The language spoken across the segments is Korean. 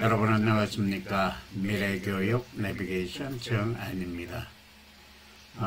여러분 안녕하십니까. 미래교육 내비게이션 정안입니다.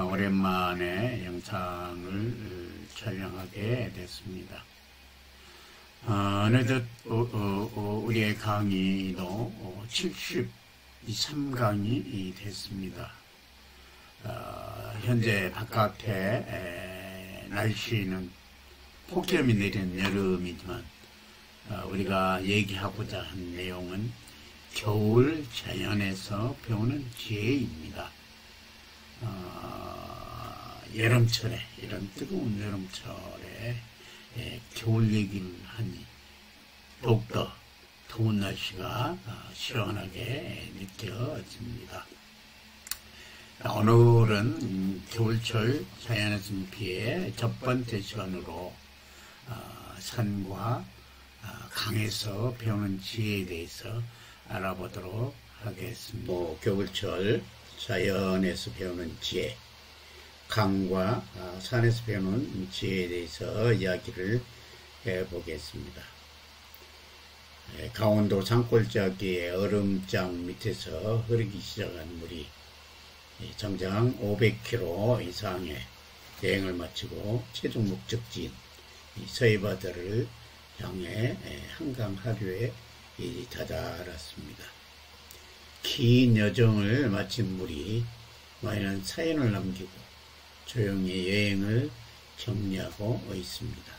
오랜만에 영상을 촬영하게 됐습니다. 어느덧 우리의 강의도 73강이 됐습니다. 현재 바깥에 날씨는 폭염이 내린 여름이지만 우리가 얘기하고자 한 내용은 겨울 자연에서 배우는 지혜입니다. 여름철에, 이런 뜨거운 여름철에 겨울 얘기를 하니 더욱더 더운 날씨가 시원하게 느껴집니다. 오늘은 겨울철 자연에서 피해 첫 번째 시간으로 산과 강에서 배우는 지혜에 대해서 알아보도록 하겠습니다. 겨울철 자연에서 배우는 지혜, 강과 산에서 배우는 지혜에 대해서 이야기를 해보겠습니다. 강원도 산골짜기의 얼음장 밑에서 흐르기 시작한 물이 정장 500km 이상의 여행을 마치고 최종 목적지인 서해바다를 향해 한강 하류에 다다랐습니다. 긴 여정을 마친 물이 많은 사연을 남기고 조용히 여행을 정리하고 있습니다.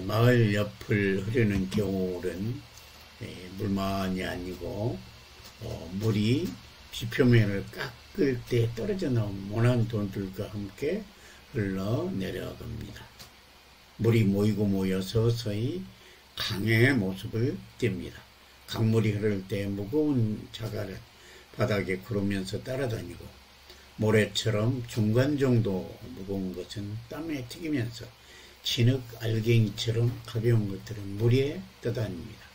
마을 옆을 흐르는 겨울은 물만이 아니고 물이 비표면을 깎을 때 떨어져 나온 모난 돌들과 함께 흘러내려갑니다. 물이 모이고 모여 서서히 강의 모습을 띱니다. 강물이 흐를 때 무거운 자갈은 바닥에 구르면서 따라다니고 모래처럼 중간 정도 무거운 것은 땀에 튀기면서 진흙 알갱이처럼 가벼운 것들은 물 위에 떠다닙니다.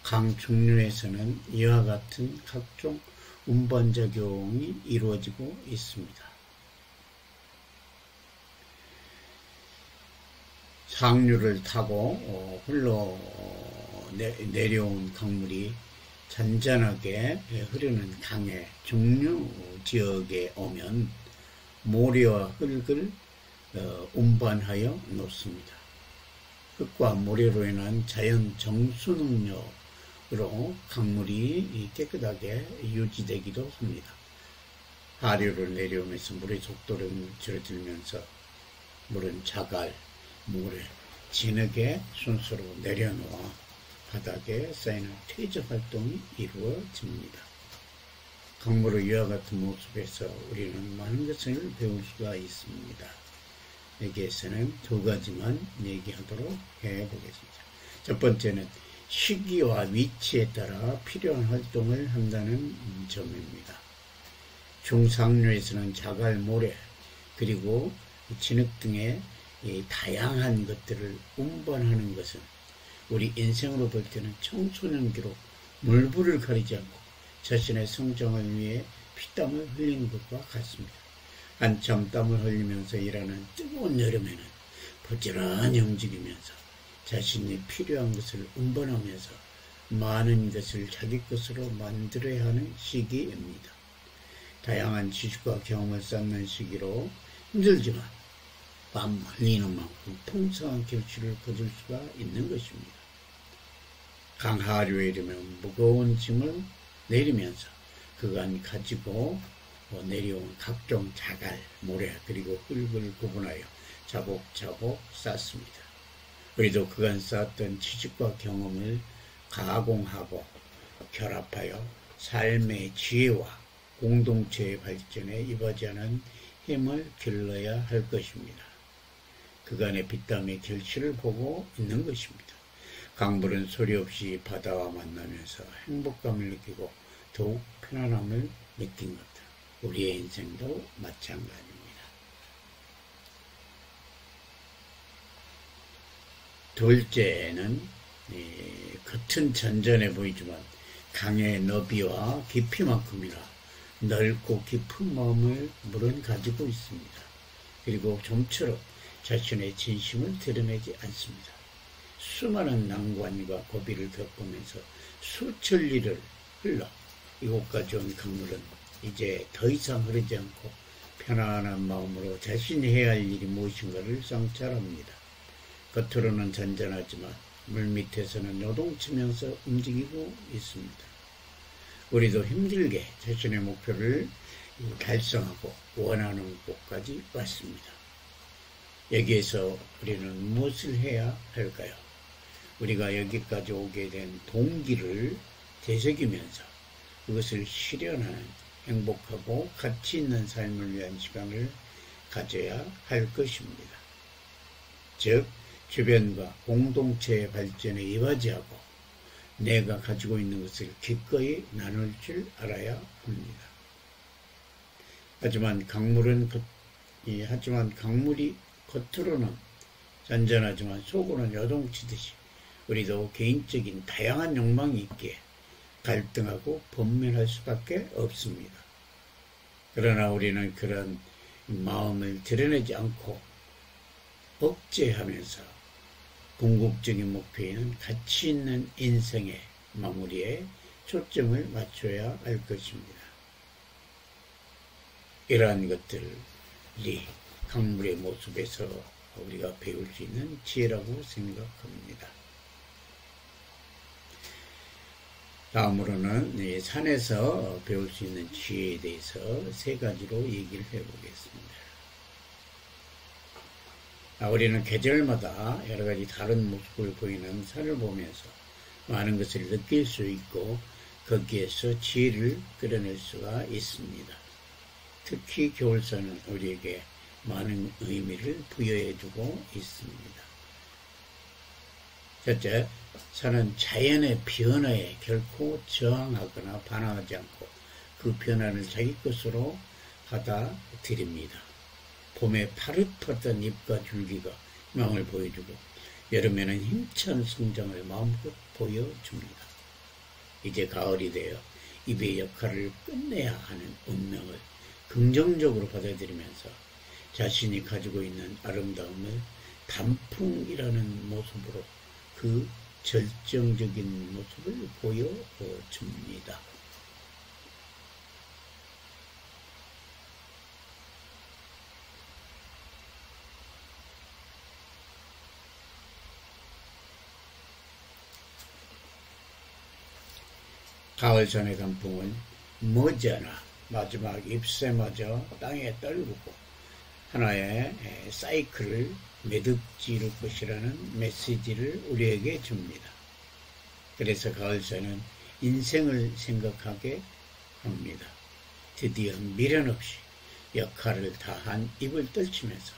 강 중류에서는 이와 같은 각종 운반작용이 이루어지고 있습니다. 상류를 타고 내려온 강물이 잔잔하게 흐르는 강의 중류 지역에 오면 모래와 흙을 운반하여 놓습니다. 흙과 모래로 인한 자연 정수 능력으로 강물이 깨끗하게 유지되기도 합니다. 하류를 내려오면서 물의 속도를 줄어들면서 물은 자갈, 모래, 진흙에 순서로 내려놓아 바닥에 쌓이는 퇴적 활동이 이루어집니다. 강물의 이와 같은 모습에서 우리는 많은 것을 배울 수가 있습니다. 여기에서는 두 가지만 얘기하도록 해보겠습니다. 첫 번째는 시기와 위치에 따라 필요한 활동을 한다는 점입니다. 중상류에서는 자갈, 모래, 그리고 진흙 등의 다양한 것들을 운반하는 것은 우리 인생으로 볼 때는 청소년기로 물불을 가리지 않고 자신의 성장을 위해 피땀을 흘리는 것과 같습니다. 한참 땀을 흘리면서 일하는 뜨거운 여름에는 부지런히 움직이면서 자신이 필요한 것을 운반하면서 많은 것을 자기 것으로 만들어야 하는 시기입니다. 다양한 지식과 경험을 쌓는 시기로 힘들지만 땀 흘리는 만큼 풍성한 결실을 거둘 수가 있는 것입니다. 강하류에 이르면 무거운 짐을 내리면서 그간 가지고 내려온 각종 자갈, 모래, 그리고 흙을 구분하여 자복자복 쌓습니다. 우리도 그간 쌓았던 지식과 경험을 가공하고 결합하여 삶의 지혜와 공동체의 발전에 이바지하는 힘을 길러야 할 것입니다. 그간의 빗땀의 결실을 보고 있는 것입니다. 강물은 소리 없이 바다와 만나면서 행복감을 느끼고 더욱 편안함을 느낀 것들. 우리의 인생도 마찬가지입니다. 둘째는 겉은 잔잔해 보이지만 강의 너비와 깊이만큼이나 넓고 깊은 마음을 물은 가지고 있습니다. 그리고 좀처럼 자신의 진심을 드러내지 않습니다. 수많은 난관과 고비를 겪으면서 수천리를 흘러 이곳까지 온 강물은 이제 더 이상 흐르지 않고 편안한 마음으로 자신이 해야 할 일이 무엇인가를 성찰합니다. 겉으로는 잔잔하지만 물밑에서는 요동치면서 움직이고 있습니다. 우리도 힘들게 자신의 목표를 달성하고 원하는 곳까지 왔습니다. 여기에서 우리는 무엇을 해야 할까요? 우리가 여기까지 오게 된 동기를 되새기면서 그것을 실현하는 행복하고 가치 있는 삶을 위한 시간을 가져야 할 것입니다. 즉, 주변과 공동체의 발전에 이바지하고 내가 가지고 있는 것을 기꺼이 나눌 줄 알아야 합니다. 하지만 강물이 겉으로는 잔잔하지만 속으로는 요동치듯이 우리도 개인적인 다양한 욕망이 있기에 갈등하고 분별할 수밖에 없습니다. 그러나 우리는 그런 마음을 드러내지 않고 억제하면서 궁극적인 목표에는 가치 있는 인생의 마무리에 초점을 맞춰야 할 것입니다. 이러한 것들이 강물의 모습에서 우리가 배울 수 있는 지혜라고 생각합니다. 다음으로는 산에서 배울 수 있는 지혜에 대해서 세 가지로 얘기를 해보겠습니다. 우리는 계절마다 여러 가지 다른 모습을 보이는 산을 보면서 많은 것을 느낄 수 있고 거기에서 지혜를 끌어낼 수가 있습니다. 특히 겨울산은 우리에게 많은 의미를 부여해주고 있습니다. 첫째, 산은 자연의 변화에 결코 저항하거나 반항하지 않고 그 변화를 자기 것으로 받아들입니다. 봄에 파릇파릇한 잎과 줄기가 희망을 보여주고 여름에는 힘찬 성장을 마음껏 보여줍니다. 이제 가을이 되어 잎의 역할을 끝내야 하는 운명을 긍정적으로 받아들이면서 자신이 가지고 있는 아름다움을 단풍이라는 모습으로 그 절정적인 모습을 보여줍니다. 가을산의 단풍은 머지않아 마지막 잎새마저 땅에 떨구고 하나의 사이클을 매듭지을 것이라는 메시지를 우리에게 줍니다. 그래서 가을산은 인생을 생각하게 합니다. 드디어 미련 없이 역할을 다한 잎을 떨치면서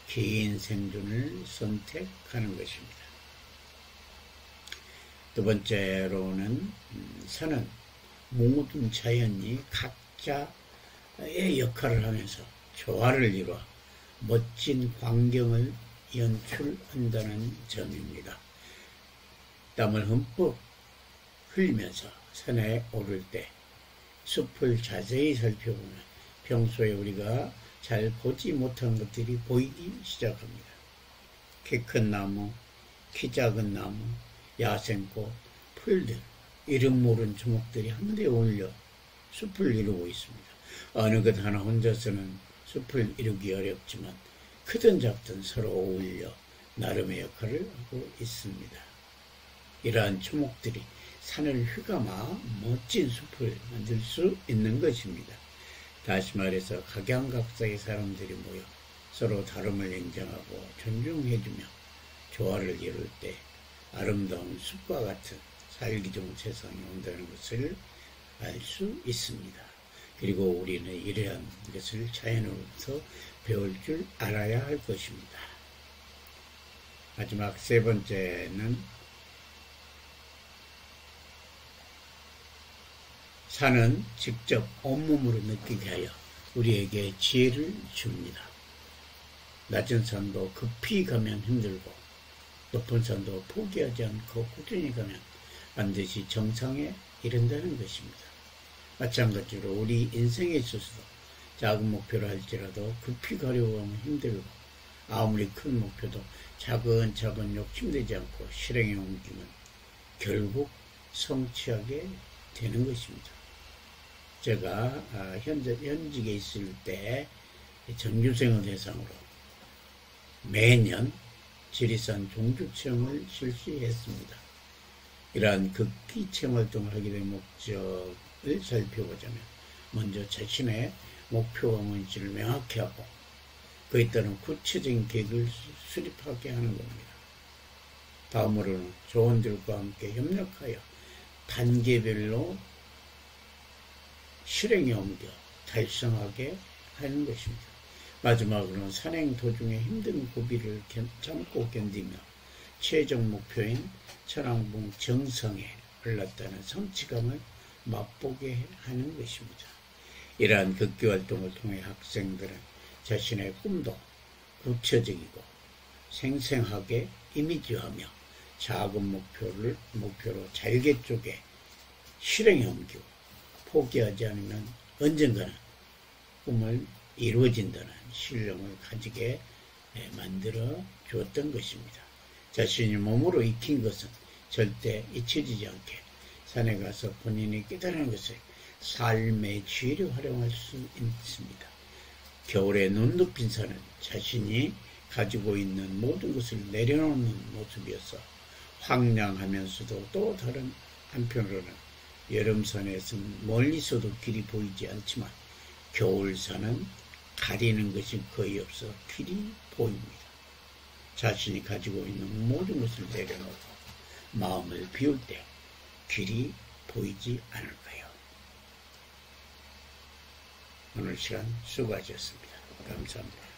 개인 생존을 선택하는 것입니다. 두 번째로는 산은 모든 자연이 각자의 역할을 하면서 조화를 이루어 멋진 광경을 연출한다는 점입니다. 땀을 흠뻑 흘리면서 산에 오를 때 숲을 자세히 살펴보면 평소에 우리가 잘 보지 못한 것들이 보이기 시작합니다. 키 큰 나무, 키 작은 나무, 야생꽃, 풀들, 이름 모른 주목들이 한데 어울려 숲을 이루고 있습니다. 어느 것 하나 혼자서는 숲을 이루기 어렵지만 크든 작든 서로 어울려 나름의 역할을 하고 있습니다. 이러한 주목들이 산을 휘감아 멋진 숲을 만들 수 있는 것입니다. 다시 말해서 각양각색의 사람들이 모여 서로 다름을 인정하고 존중해주며 조화를 이룰 때 아름다운 숲과 같은 살기 좋은 세상이 온다는 것을 알 수 있습니다. 그리고 우리는 이러한 것을 자연으로부터 배울 줄 알아야 할 것입니다. 마지막 세 번째는 산은 직접 온몸으로 느끼게 하여 우리에게 지혜를 줍니다. 낮은 산도 급히 가면 힘들고 높은 산도 포기하지 않고 꾸준히 가면 반드시 정상에 이른다는 것입니다. 마찬가지로 우리 인생에 있어서도 작은 목표를 할지라도 급히 가려고 하면 힘들고 아무리 큰 목표도 차근차근 욕심내지 않고 실행에 옮기면 결국 성취하게 되는 것입니다. 제가 현직에 있을 때 정규생을 대상으로 매년 지리산 종주체험을 실시했습니다. 이러한 극기체험 활동을 하게 된 목적을 살펴보자면 먼저 자신의 목표와 뭔지를 명확히 하고 그에 따른 구체적인 계획을 수립하게 하는 겁니다. 다음으로는 조원들과 함께 협력하여 단계별로 실행에 옮겨 달성하게 하는 것입니다. 마지막으로는 산행 도중에 힘든 고비를 참고 견디며 최종 목표인 천왕봉 정상에 올랐다는 성취감을 맛보게 하는 것입니다. 이러한 극기활동을 통해 학생들은 자신의 꿈도 구체적이고 생생하게 이미지화하며 작은 목표로 잘게 쪼개 실행에 옮기고 포기하지 않으면 언젠가는 꿈을 이루어진다는 신령을 가지게 만들어 주었던 것입니다. 자신이 몸으로 익힌 것은 절대 잊혀지지 않게 산에 가서 본인이 깨달은 것을 삶의 지혜로 활용할 수 있습니다. 겨울에 눈 눕힌 산은 자신이 가지고 있는 모든 것을 내려놓는 모습이어서 황량하면서도 또 다른 한편으로는 여름산에서는 멀리서도 길이 보이지 않지만 겨울산은 가리는 것이 거의 없어 길이 보입니다. 자신이 가지고 있는 모든 것을 내려놓고 마음을 비울 때 길이 보이지 않을까요? 오늘 시간 수고하셨습니다. 감사합니다.